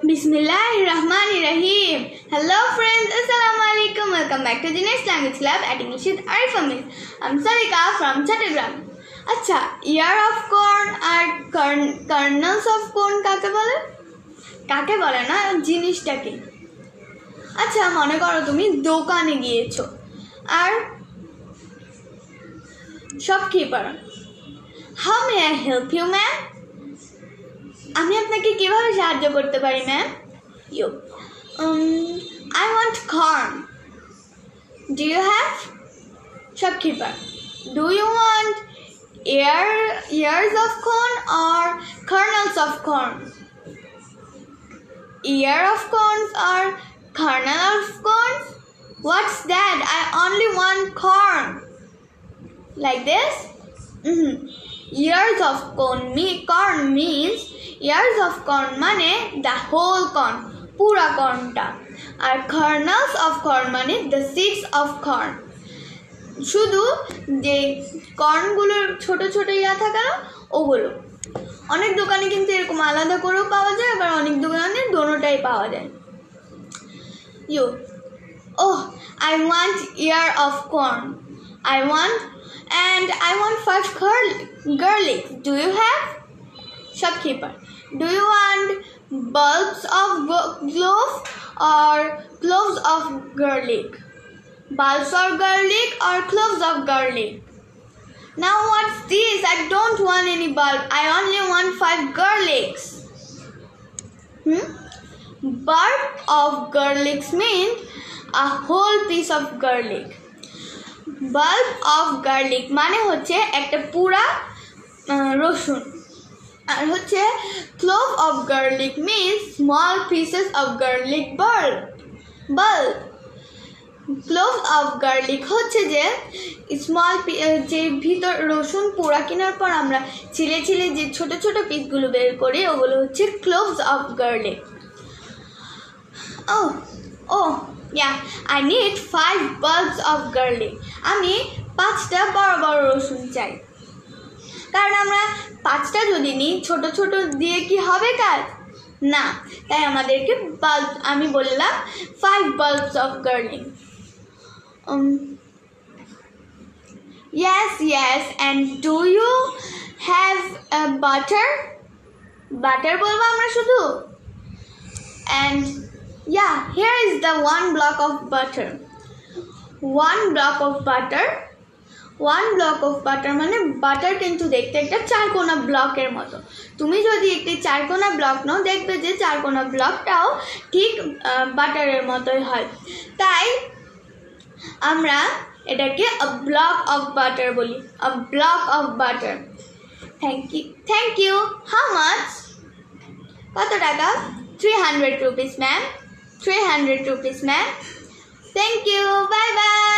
Bismillahirrahmanirrahim. Hello friends, Assalamualaikum. Welcome back to the next language lab at English with Arif Amin. I'm Sarika from Chattogram. আচ্ছা, ear of corn R kernels of corn কাকে বলে না জিনিসটাকে। আচ্ছা, মনে করো তুমি দোকানে গিয়েছো আর shopkeeper, how may I help you ma'am? আমি আপনাকে কিভাবে সাহায্য করতে পারি ma'am? You I want corn. Do you have? Shopkeeper, do you want ears of corn or kernels of corn? Ear of corn or kernel of corn? What's that? I only want corn. Like this? Ears of corn means ears of corn মানে the whole corn, পুরা কর্নটা, আর kernels of corn মানে the seeds of corn, শুধু যে কর্নগুলোর ছোট ছোট থাকে না ওগুলো। অনেক দোকানে কিন্তু এরকম আলাদা করেও পাওয়া যায়, আবার অনেক দোকানে দোনোটাই পাওয়া যায়। You, oh, I want ear of corn. I want 5 garlic. Do you have? Shopkeeper, do you want bulbs of cloves or cloves of garlic? Bulbs of garlic or cloves of garlic? Now what's this? I don't want any bulb. I only want 5 garlics. Bulb of garlics means a whole piece of garlic. Bulb of garlic মানে হচ্ছে একটা পুরা রসুন, আর হচ্ছে clove of garlic means small pieces of garlic bulb. Clove of garlic হচ্ছে যে small যে ভিতর রসুন পুরা কেনার পর আমরা ছিলে ছিলে যে ছোট ছোট পিসগুলো বের করি ওগুলো হচ্ছে cloves of garlic. Oh yeah, I need 5 bulbs of garlic. আমি 5টা বড় বড় রসুন চাই, কারণ আমরা 5টা যদি নিই ছোট ছোট দিয়ে কি হবে কাজ? না, তাই আমাদেরকে বাল্ব, আমি বললাম 5 bulbs of garlic. Yes, and do you have a butter? Butter বলবো আমরা শুধু। And yeah, here is the 1 block of butter. 1 block of butter মানে বাটার কিন্তু দেখতে একটা চারকোনা ব্লকের মতো। তুমি যদি একটি চারকোনা ব্লক নাও দেখবে যে চারকোনা ব্লকটাও ঠিক বাটারের মতোই হয়, তাই আমরা এটাকে a block of butter বলি, a block of butter. Thank you. How much? কত টাকা? 300 rupees ma'am. 300 rupees ma'am. Thank you. Bye bye.